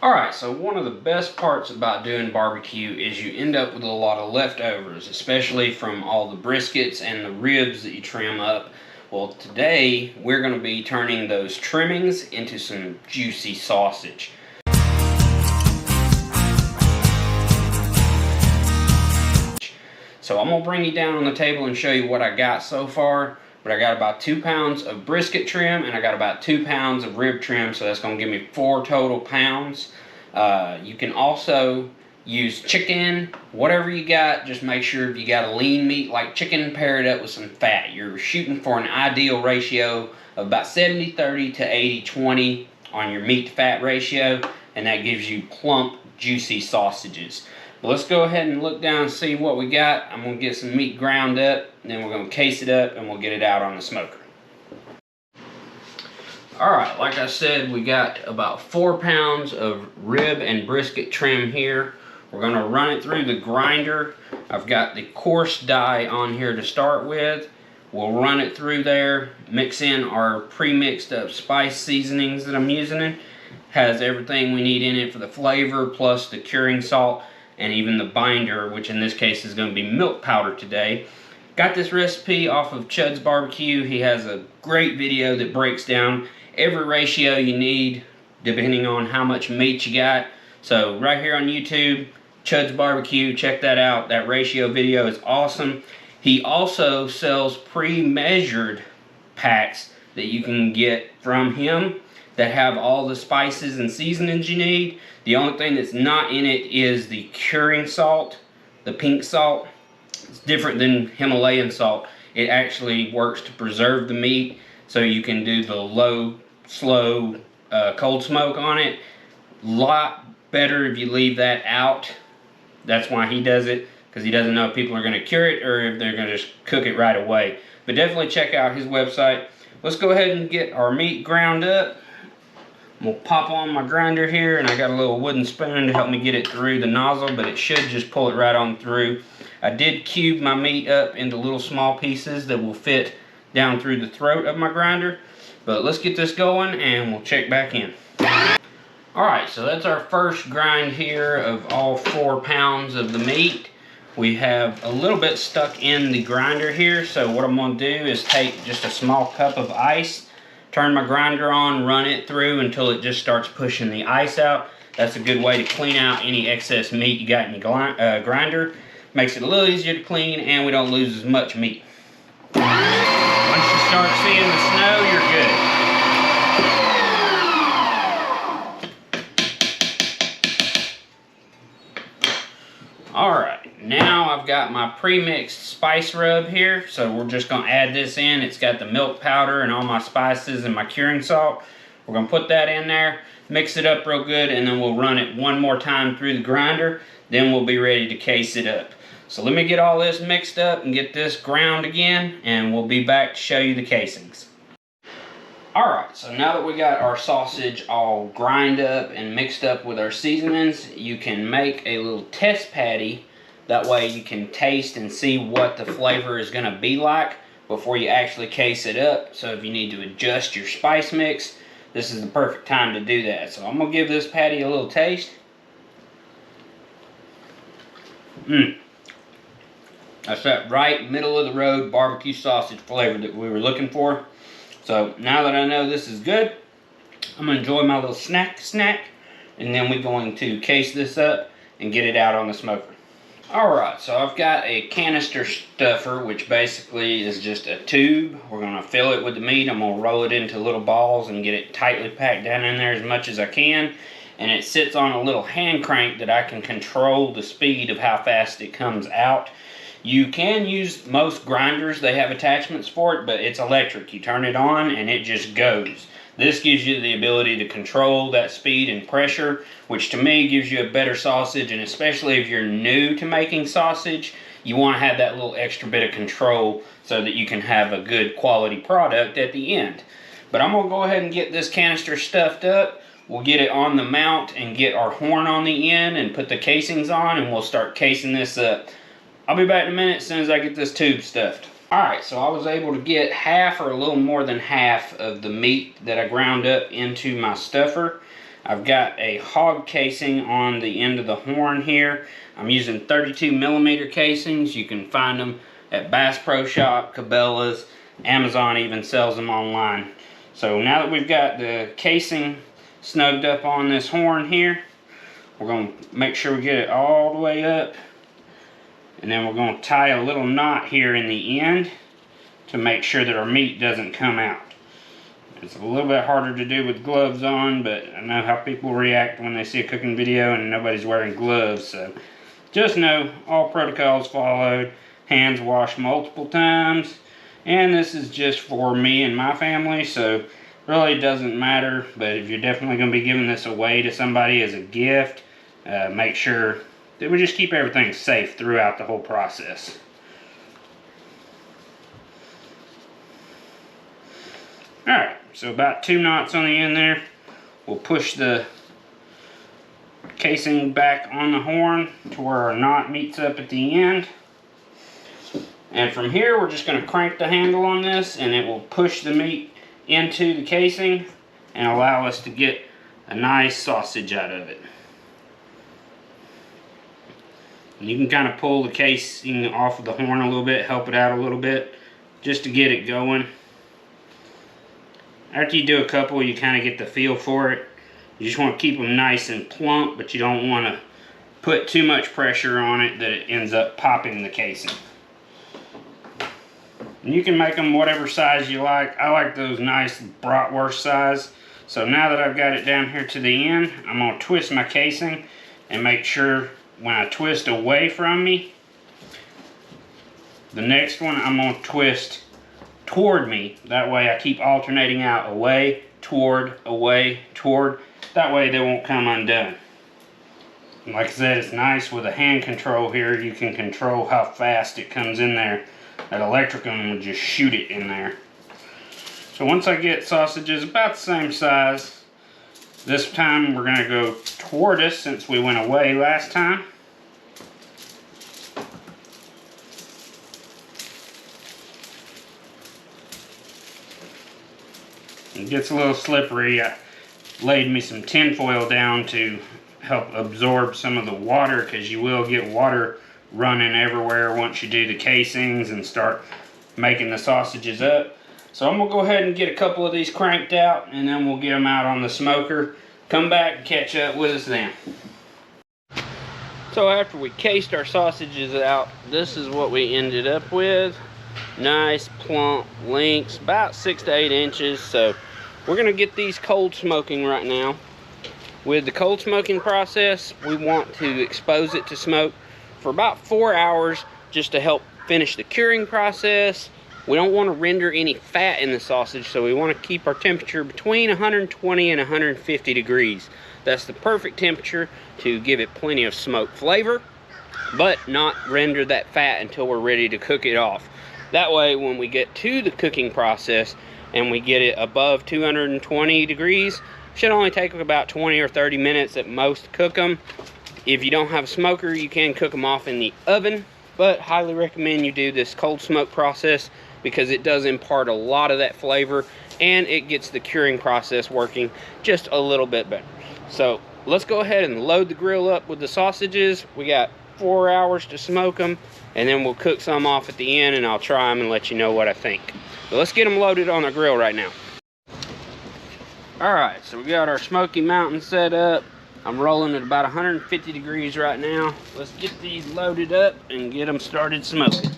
Alright, so one of the best parts about doing barbecue is you end up with a lot of leftovers, especially from all the briskets and the ribs that you trim up. Well, today we're going to be turning those trimmings into some juicy sausage. So I'm going to bring you down on the table and show you what I got so far. But I got about 2 pounds of brisket trim and I got about 2 pounds of rib trim, so that's going to give me 4 total pounds. You can also use chicken, whatever you got. Just make sure if you got a lean meat like chicken, pair it up with some fat. You're shooting for an ideal ratio of about 70-30 to 80-20 on your meat to fat ratio, and that gives you plump, juicy sausages. But let's go ahead and look down and see what we got. I'm going to get some meat ground up, then we're going to case it up and we'll get it out on the smoker. Alright, like I said, we got about 4 pounds of rib and brisket trim here. We're going to run it through the grinder. I've got the coarse die on here to start with. We'll run it through there, mix in our pre-mixed up spice seasonings that I'm using. Has everything we need in it for the flavor, plus the curing salt, and even the binder, which in this case is going to be milk powder today. Got this recipe off of Chuds Barbecue. He has a great video that breaks down every ratio you need depending on how much meat you got. So right here on YouTube, Chuds Barbecue, check that out. That ratio video is awesome. He also sells pre-measured packs that you can get from him that have all the spices and seasonings you need. The only thing that's not in it is the curing salt, the pink salt. It's different than Himalayan salt. It actually works to preserve the meat, so you can do the low, slow, cold smoke on it. Lot better if you leave that out. That's why he does it, because he doesn't know if people are going to cure it or if they're going to just cook it right away. But definitely check out his website. Let's go ahead and get our meat ground up. We'll pop on my grinder here, and I got a little wooden spoon to help me get it through the nozzle, but it should just pull it right on through. I did cube my meat up into little small pieces that will fit down through the throat of my grinder. But let's get this going and we'll check back in. Alright, so that's our first grind here of all 4 pounds of the meat. We have a little bit stuck in the grinder here, so what I'm going to do is take just a small cup of ice, turn my grinder on, run it through until it just starts pushing the ice out. That's a good way to clean out any excess meat you got in your grinder. Makes it a little easier to clean, and we don't lose as much meat. Once you start seeing the snow, you're good. Alright, now I've got my pre-mixed spice rub here, so we're just going to add this in. It's got the milk powder and all my spices and my curing salt. We're going to put that in there, mix it up real good, and then we'll run it one more time through the grinder. Then we'll be ready to case it up. So let me get all this mixed up and get this ground again, and we'll be back to show you the casings. Alright, so now that we got our sausage all grind up and mixed up with our seasonings, you can make a little test patty. That way you can taste and see what the flavor is going to be like before you actually case it up. So if you need to adjust your spice mix, this is the perfect time to do that. So I'm going to give this patty a little taste. That's that right middle of the road barbecue sausage flavor that we were looking for. So now that I know this is good, I'm going to enjoy my little snack, and then we're going to case this up and get it out on the smoker. Alright, so I've got a canister stuffer, which basically is just a tube. We're going to fill it with the meat. I'm going to roll it into little balls and get it tightly packed down in there as much as I can. And it sits on a little hand crank that I can control the speed of how fast it comes out. You can use most grinders, they have attachments for it, but it's electric. You turn it on and it just goes. This gives you the ability to control that speed and pressure, which to me gives you a better sausage, and especially if you're new to making sausage, you want to have that little extra bit of control so that you can have a good quality product at the end. But I'm going to go ahead and get this canister stuffed up. We'll get it on the mount and get our horn on the end and put the casings on, and we'll start casing this up. I'll be back in a minute as soon as I get this tube stuffed. Alright, so I was able to get half or a little more than half of the meat that I ground up into my stuffer. I've got a hog casing on the end of the horn here. I'm using 32mm casings. You can find them at Bass Pro Shop, Cabela's, Amazon even sells them online. So now that we've got the casing snugged up on this horn here, we're going to make sure we get it all the way up. And then we're going to tie a little knot here in the end to make sure that our meat doesn't come out. It's a little bit harder to do with gloves on, but I know how people react when they see a cooking video and nobody's wearing gloves. So just know all protocols followed, hands washed multiple times, and this is just for me and my family, so really doesn't matter. But if you're definitely going to be giving this away to somebody as a gift, make sure that we just keep everything safe throughout the whole process. Alright, so about 2 knots on the end there. We'll push the casing back on the horn to where our knot meets up at the end. And from here, we're just going to crank the handle on this, and it will push the meat into the casing and allow us to get a nice sausage out of it. And you can kind of pull the casing off of the horn a little bit, help it out a little bit, just to get it going. After you do a couple, you kind of get the feel for it. You just want to keep them nice and plump, but you don't want to put too much pressure on it that it ends up popping the casing. And you can make them whatever size you like. I like those nice bratwurst size. So now that I've got it down here to the end, I'm going to twist my casing and make sure when I twist away from me, the next one I'm going to twist toward me. That way I keep alternating out away, toward, away, toward. That way they won't come undone. And like I said, it's nice with a hand control here. You can control how fast it comes in there. That electric one will just shoot it in there. So once I get sausages about the same size, this time we're going to go toward us since we went away last time. It gets a little slippery. I laid me some tin foil down to help absorb some of the water, because you will get water running everywhere once you do the casings and start making the sausages up. So I'm going to go ahead and get a couple of these cranked out, and then we'll get them out on the smoker. Come back and catch up with us then. So after we cased our sausages out, this is what we ended up with. Nice plump links, about 6 to 8 inches. So we're going to get these cold smoking right now. With the cold smoking process, we want to expose it to smoke for about 4 hours just to help finish the curing process. We don't want to render any fat in the sausage, so we want to keep our temperature between 120 and 150 degrees. That's the perfect temperature to give it plenty of smoke flavor, but not render that fat until we're ready to cook it off. That way, when we get to the cooking process and we get it above 220 degrees, should only take about 20 or 30 minutes at most to cook them. If you don't have a smoker, you can cook them off in the oven, but highly recommend you do this cold smoke process because it does impart a lot of that flavor and it gets the curing process working just a little bit better. So let's go ahead and load the grill up with the sausages. We got 4 hours to smoke them, and then we'll cook some off at the end and I'll try them and let you know what I think. So let's get them loaded on the grill right now. Alright, so we got our Smoky Mountain set up. I'm rolling at about 150 degrees right now. Let's get these loaded up and get them started smoking.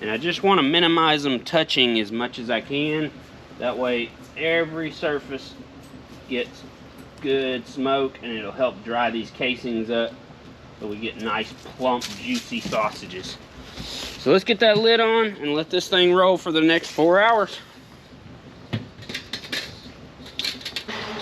And I just want to minimize them touching as much as I can. That way every surface gets good smoke and it'll help dry these casings up so we get nice plump juicy sausages. So let's get that lid on and let this thing roll for the next 4 hours.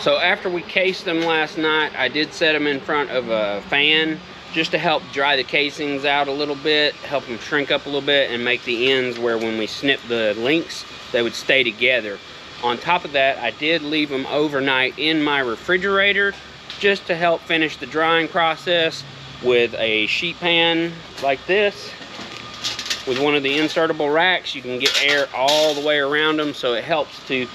So after we cased them last night, I did set them in front of a fan just to help dry the casings out a little bit, help them shrink up a little bit and make the ends where when we snip the links, they would stay together. On top of that, I did leave them overnight in my refrigerator just to help finish the drying process with a sheet pan like this. with one of the insertable racks, you can get air all the way around them, so it helps to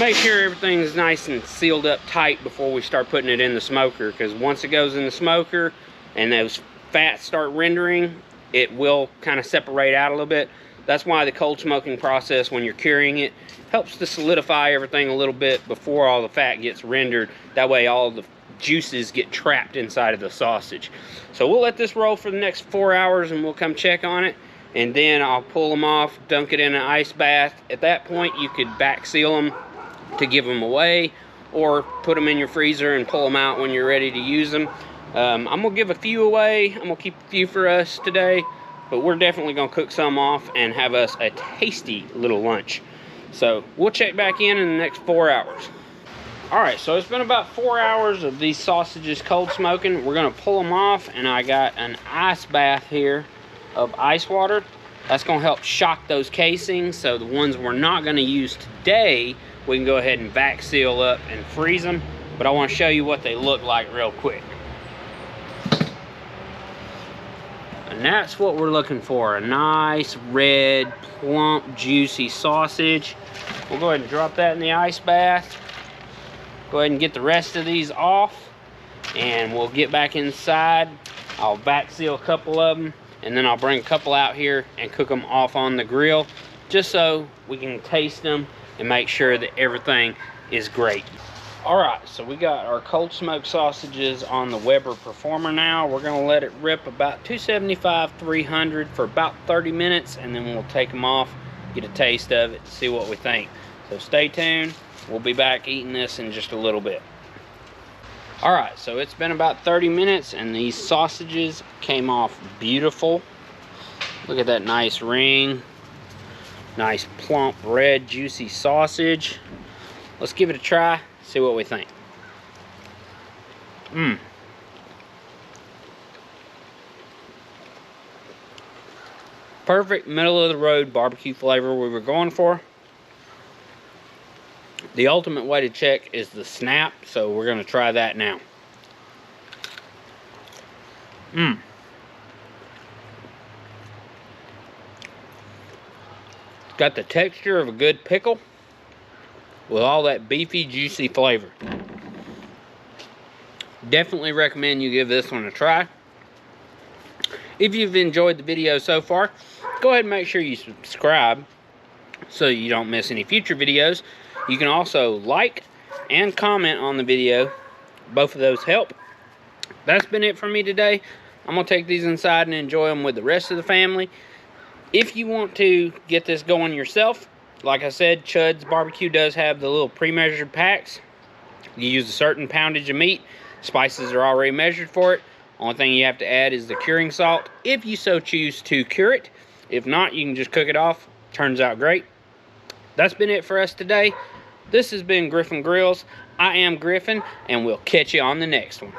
make sure everything's nice and sealed up tight before we start putting it in the smoker, because once it goes in the smoker and those fats start rendering, it will kind of separate out a little bit. That's why the cold smoking process, when you're curing it, helps to solidify everything a little bit before all the fat gets rendered. That way all the juices get trapped inside of the sausage. So we'll let this roll for the next 4 hours and we'll come check on it. And then I'll pull them off, dunk it in an ice bath. At that point, you could back seal them to give them away, or put them in your freezer and pull them out when you're ready to use them. I'm gonna give a few away. I'm gonna keep a few for us today, but we're definitely gonna cook some off and have us a tasty little lunch. So we'll check back in the next 4 hours. All right, so it's been about 4 hours of these sausages cold smoking. We're gonna pull them off, and I got an ice bath here of ice water. That's gonna help shock those casings, so the ones we're not gonna use today, we can go ahead and vac seal up and freeze them. But I wanna show you what they look like real quick. And that's what we're looking for, a nice red, plump, juicy sausage. We'll go ahead and drop that in the ice bath. Go ahead and get the rest of these off, and we'll get back inside. I'll vac seal a couple of them, and then I'll bring a couple out here and cook them off on the grill, just so we can taste them and make sure that everything is great. All right, so we got our cold smoked sausages on the Weber Performer now. We're gonna let it rip about 275, 300 for about 30 minutes, and then we'll take them off, get a taste of it, see what we think. So stay tuned. We'll be back eating this in just a little bit. All right, so it's been about 30 minutes and these sausages came off beautiful. Look at that nice ring. Nice plump red juicy sausage. Let's give it a try, see what we think. Perfect middle of the road barbecue flavor we were going for. The ultimate way to check is the snap, so we're gonna try that now. Got the texture of a good pickle with all that beefy, juicy flavor. Definitely recommend you give this one a try. If you've enjoyed the video so far, go ahead and make sure you subscribe so you don't miss any future videos. You can also like and comment on the video. Both of those help. That's been it for me today. I'm gonna take these inside and enjoy them with the rest of the family. If you want to get this going yourself, like I said, Chuds Barbecue does have the little pre-measured packs. You use a certain poundage of meat. Spices are already measured for it. Only thing you have to add is the curing salt, if you so choose to cure it. If not, you can just cook it off. Turns out great. That's been it for us today. This has been Griffin Grills. I am Griffin, and we'll catch you on the next one.